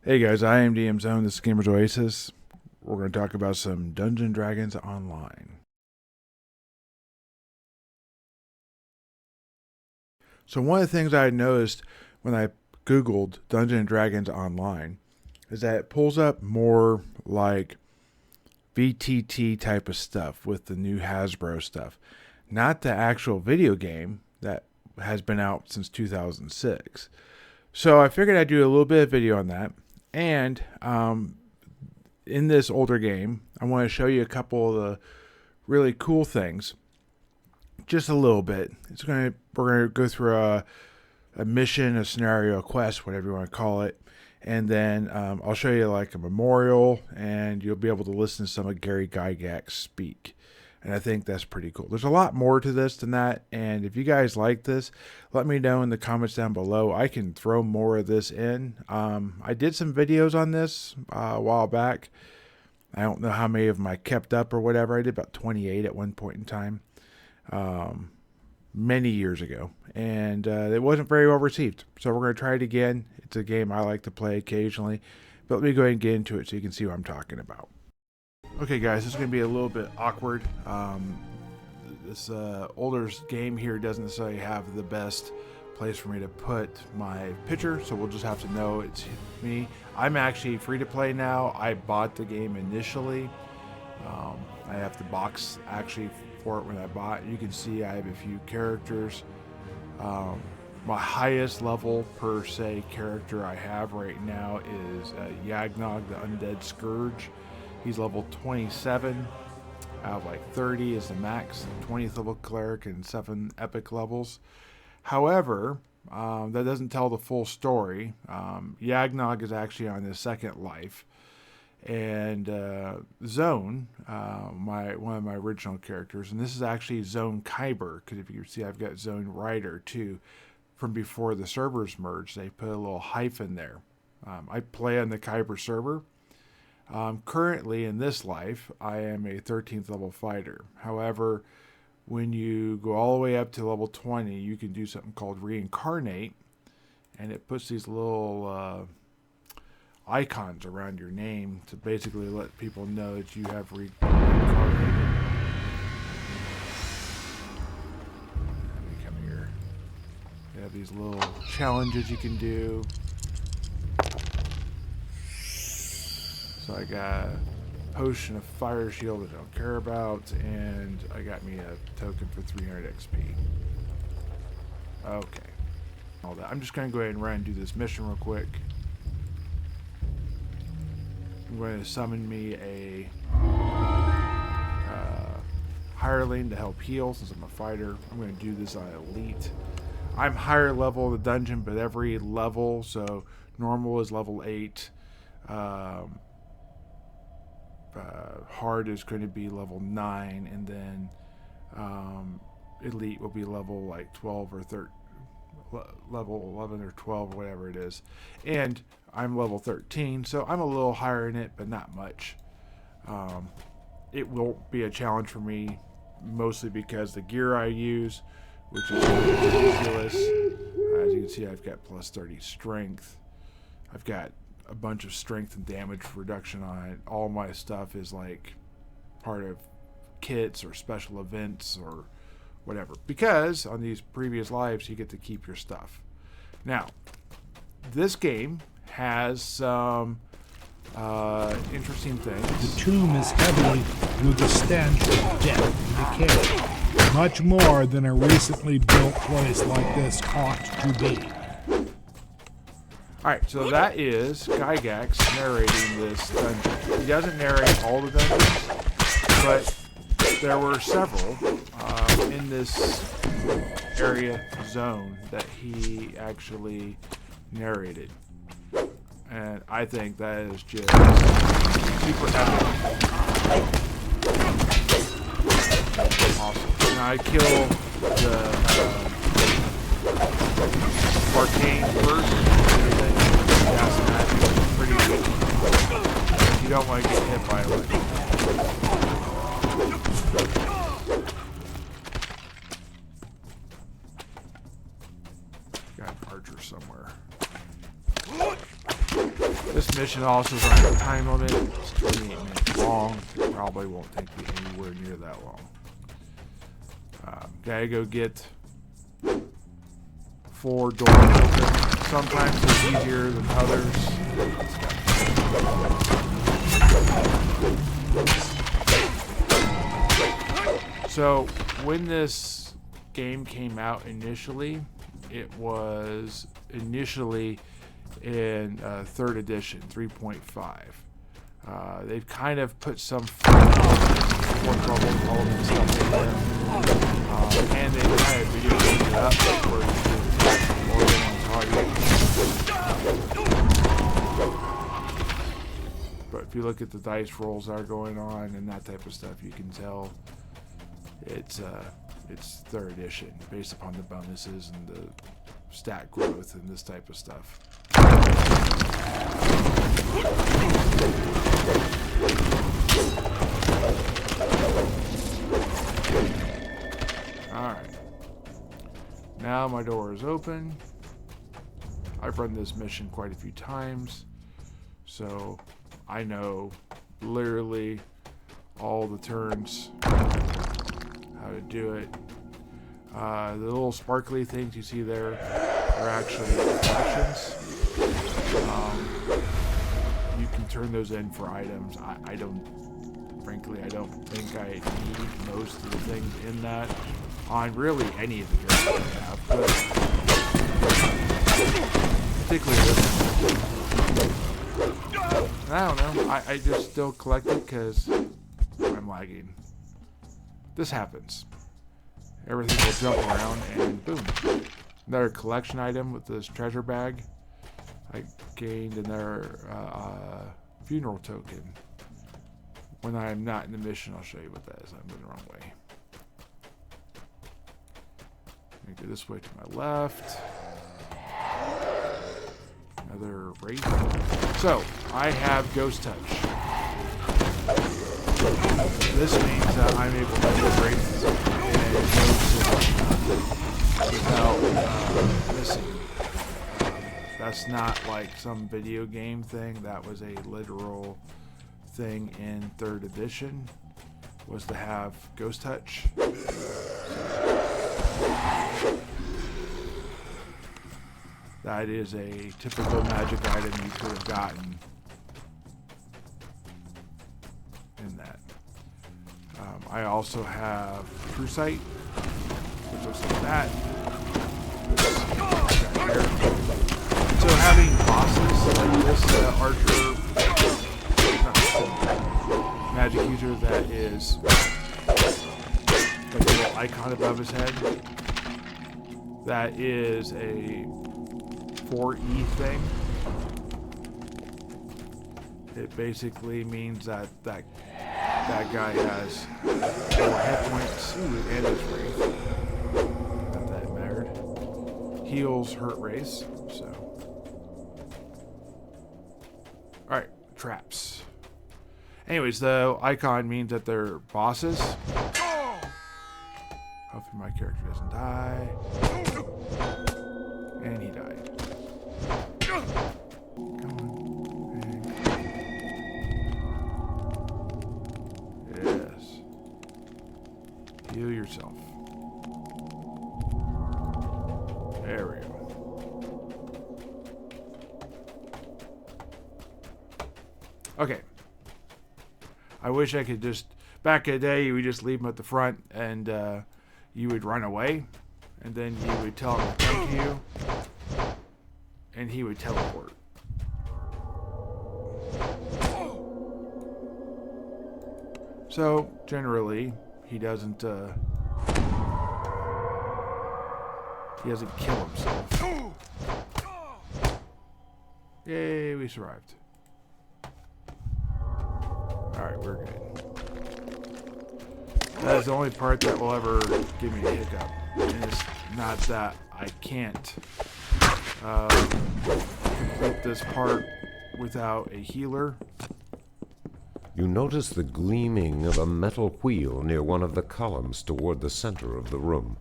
Hey guys, I am DM Zone, this is Gamers Oasis. We're going to talk about some Dungeons & Dragons Online. So one of the things I noticed when I Googled Dungeons & Dragons Online is that it pulls up more like VTT type of stuff with the new Hasbro stuff. Not the actual video game that has been out since 2006. So I figured I'd do a little bit of video on that. And in this older game, I want to show you a couple of the really cool things. Just a little bit. We're going to go through a mission, a scenario, a quest, whatever you want to call it. And then I'll show you like a memorial, and you'll be able to listen to some of Gary Gygax speak. And I think that's pretty cool. There's a lot more to this than that. And if you guys like this, let me know in the comments down below. I can throw more of this in. I did some videos on this a while back. I don't know how many of them I kept up or whatever. I did about 28 at one point in time. Many years ago. And it wasn't very well received. So we're going to try it again. It's a game I like to play occasionally. But let me go ahead and get into it so you can see what I'm talking about. Okay guys, this is going to be a little bit awkward. This older game here doesn't necessarily have the best place for me to put my picture, so we'll just have to know it's me. I'm actually free to play now. I bought the game initially. I have the box actually for it when I bought. You can see I have a few characters. My highest level per se character I have right now is Yagnog, the Undead Scourge. He's level 27 out of like 30 is the max, 20th level cleric and 7 epic levels. However, that doesn't tell the full story. Yagnog is actually on his second life. And Zone, one of my original characters, and this is actually Zone Kyber, because if you can see I've got Zone Rider too. From before the servers merged, they put a little hyphen there. I play on the Kyber server. Currently in this life, I am a 13th level fighter. However, when you go all the way up to level 20, you can do something called Reincarnate, and it puts these little icons around your name to basically let people know that you have reincarnated. Let me come here. They have these little challenges you can do. So I got a potion of fire shield that I don't care about, and I got me a token for 300 XP. Okay. All that. I'm just going to go ahead and run and do this mission real quick. I'm going to summon me a hireling to help heal since I'm a fighter. I'm going to do this on elite. I'm higher level of the dungeon, but every level, so normal is level 8. Hard is going to be level 9, and then elite will be level like 12 or 13, level 11 or 12, whatever it is. And I'm level 13, so I'm a little higher in it, but not much. It will be a challenge for me, mostly because the gear I use, which is ridiculous. As you can see, I've got plus 30 strength. I've got a bunch of strength and damage reduction on it. All my stuff is like part of kits or special events or whatever, because on these previous lives you get to keep your stuff. Now this game has some interesting things. The tomb is heavy with the stench of death and decay, much more than a recently built place like this ought to be. Alright, so that is Gygax narrating this dungeon. He doesn't narrate all the dungeons, but there were several in this area zone that he actually narrated. And I think that is just super epic. Awesome. Now I kill the arcane first. That's pretty good. You don't want to get hit by it. Got an archer somewhere. This mission also is on a time limit. It's 28 minutes long. Probably won't take me anywhere near that long. Gotta go get 4 doors open. Sometimes it's easier than others. So when this game came out initially, it was initially in 3rd edition, 3.5. They've kind of put some 4th level element stuff in there. And they kind of video gamed it up where you can attack more than one target. But if you look at the dice rolls that are going on and that type of stuff, you can tell it's 3rd edition based upon the bonuses and the stat growth and this type of stuff. Alright. Now my door is open. I've run this mission quite a few times, so I know literally all the turns, how to do it. The little sparkly things you see there are actually actions. You can turn those in for items. I don't think I need most of the things in that on really any of the characters I have, but particularly this one. I don't know. I just still collect it because I'm lagging. This happens. Everything will jump around and boom. Another collection item with this treasure bag. I gained another funeral token. When I'm not in the mission, I'll show you what that is. I'm going the wrong way. Let me go this way to my left. Another wraith. So, I have Ghost Touch. This means that I'm able to do wraiths and without missing. That's not like some video game thing. That was a literal thing in 3rd edition, was to have Ghost Touch. That is a typical magic item you could have gotten in that. I also have True Sight, which looks like that. So having bosses like this archer, magic user that is like a little icon above his head, that is a 4E thing. It basically means that that guy has more hit points. Ooh, and his wraith. Not that it mattered. Heals hurt race. So, all right, traps. Anyways, the icon means that they're bosses. Hopefully my character doesn't die. And he died. Come on. Yes. Heal yourself. There we go. Okay. I wish I could just... Back in the day, you would just leave him at the front and you would run away. And then you would tell him to come to you. And he would teleport. So, generally, he doesn't kill himself. Yay, we survived. Alright, we're good. That is the only part that will ever give me a hiccup. And it's not that I can't complete this part without a healer. You notice the gleaming of a metal wheel near one of the columns toward the center of the room.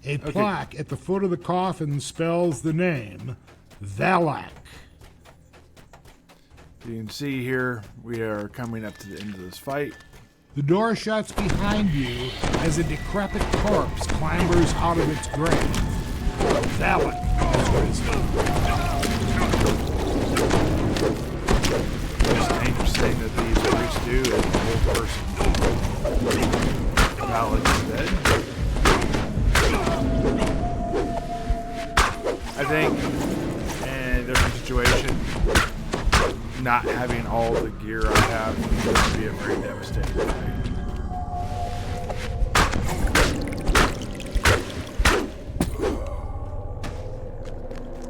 A plaque at the foot of the coffin spells the name Valak. You can see here we are coming up to the end of this fight. The door shuts behind you as a decrepit corpse clambers out of its grave. Valak is risen. The most dangerous thing that these priests do is the whole person. Valak is dead. I think in a different situation, not having all the gear I have would be a very devastating thing.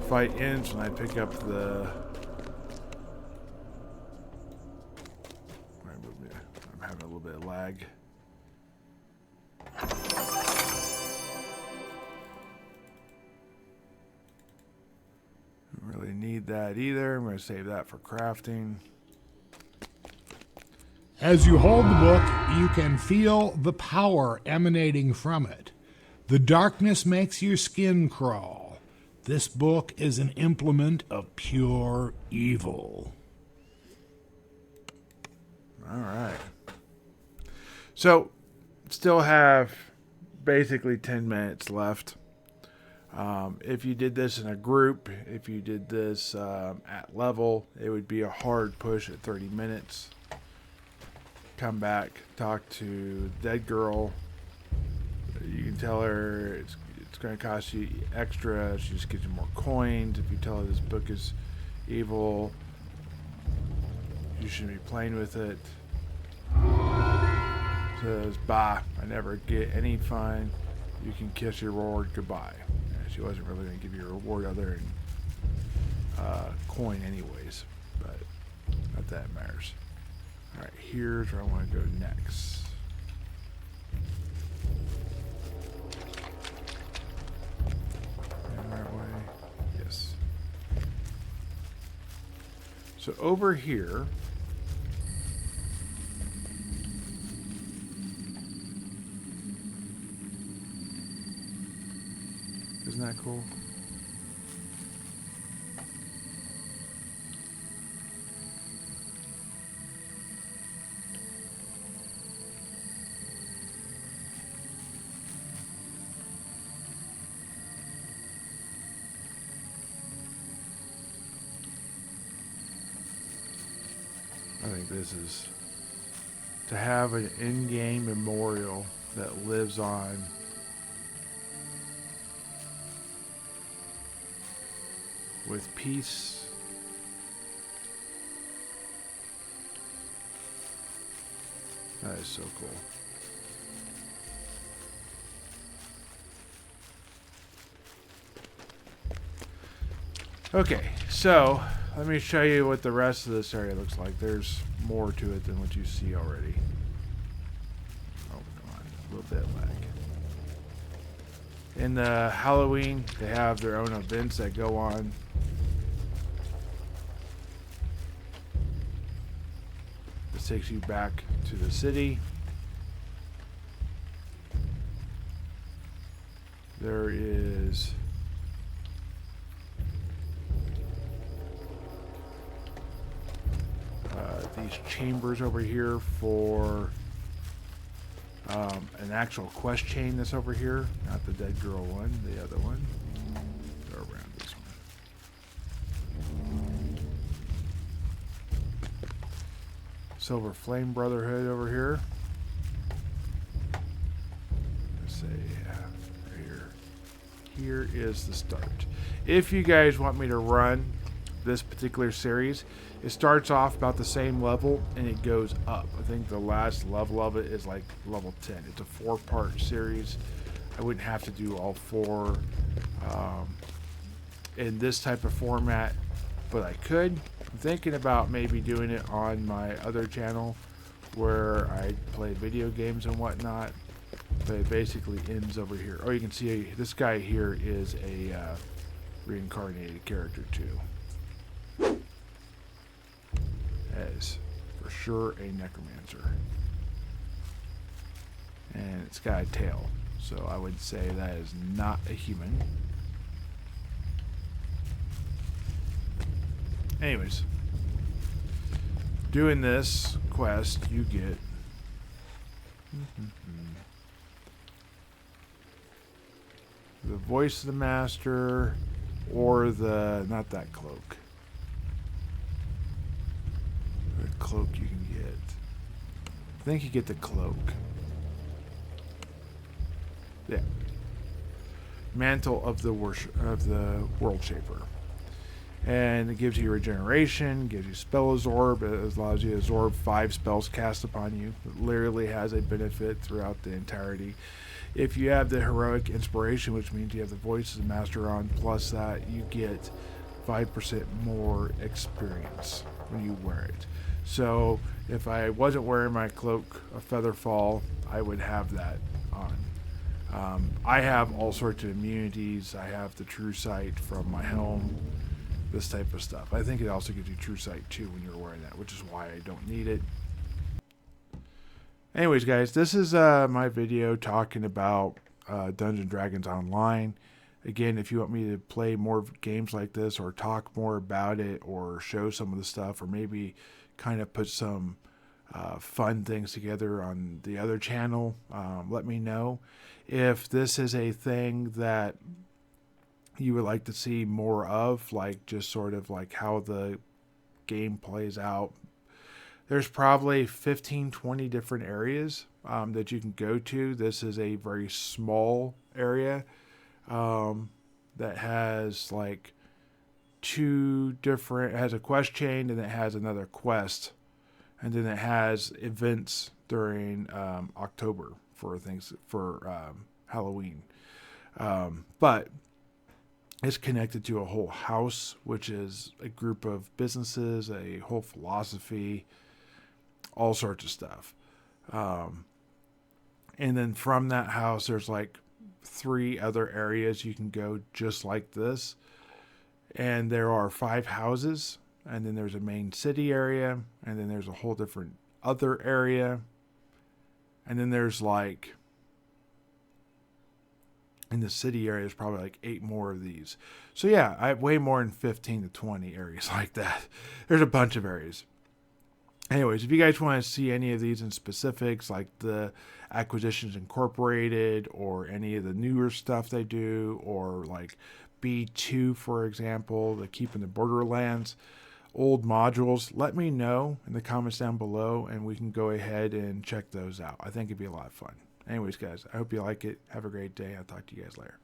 Fight ends when I pick up the... I'm having a little bit of lag. Don't really need that either. I'm going to save that for crafting. As you hold the book, you can feel the power emanating from it. The darkness makes your skin crawl. This book is an implement of pure evil. All right. So, still have basically 10 minutes left. If you did this in a group, if you did this at level, it would be a hard push at 30 minutes. Come back, talk to Dead Girl. You can tell her it's going to cost you extra. She just gives you more coins. If you tell her this book is evil, you shouldn't be playing with it. Says, bye. I never get any fun. You can kiss your reward goodbye. And she wasn't really going to give you a reward other than coin anyways. But not that it matters. Alright, here's where I want to go next. And that way. Yes. So over here, isn't that cool? I think this is to have an in-game memorial that lives on. With peace. That is so cool. Okay, so let me show you what the rest of this area looks like. There's more to it than what you see already. Oh, come on. A little bit of lag. In the Halloween, they have their own events that go on. This takes you back to the city. There is these chambers over here for an actual quest chain that's over here. Not the Dead Girl one, the other one. Go around this one. Silver Flame Brotherhood over here. Let's say, right here. Here is the start. If you guys want me to run this particular series, it starts off about the same level and it goes up. I think the last level of it is like level 10. It's a 4-part series. I wouldn't have to do all 4 in this type of format, but I could. I'm thinking about maybe doing it on my other channel where I play video games and whatnot, but it basically ends over here. Oh, you can see this guy here is a reincarnated character too. That is for sure a necromancer. And it's got a tail, so I would say that is not a human. Anyways, doing this quest, you get the voice of the master, or the, not that cloak. The cloak you can get. I think you get the cloak. Yeah. Mantle of the World Shaper. And it gives you regeneration, gives you spell absorb, it allows you to absorb 5 spells cast upon you. It literally has a benefit throughout the entirety. If you have the heroic inspiration, which means you have the voice of the master on, plus that you get 5% more experience when you wear it. So if I wasn't wearing my cloak of Featherfall, I would have that on. I have all sorts of immunities. I have the True Sight from my helm, this type of stuff. I think it also gives you True Sight too when you're wearing that, which is why I don't need it. Anyways, guys, this is my video talking about Dungeons & Dragons Online. Again, if you want me to play more games like this, or talk more about it, or show some of the stuff, or maybe kind of put some fun things together on the other channel, let me know. If this is a thing that you would like to see more of, like just sort of like how the game plays out, there's probably 15-20 different areas that you can go to. This is a very small area that has like 2 different, it has a quest chain, and it has another quest, and then it has events during October for things for Halloween. But it's connected to a whole house, which is a group of businesses, a whole philosophy, all sorts of stuff. And then from that house, there's like 3 other areas you can go just like this. And there are 5 houses, and then there's a main city area, and then there's a whole different other area. And then there's like, in the city area, there's probably like 8 more of these. So yeah, I have way more than 15 to 20 areas like that. There's a bunch of areas. Anyways, if you guys want to see any of these in specifics, like the Acquisitions Incorporated, or any of the newer stuff they do, or like B2, for example, the Keeping the Borderlands old modules, let me know in the comments down below, and we can go ahead and check those out. I think it'd be a lot of fun. Anyways, guys, I hope you like it. Have a great day. I'll talk to you guys later.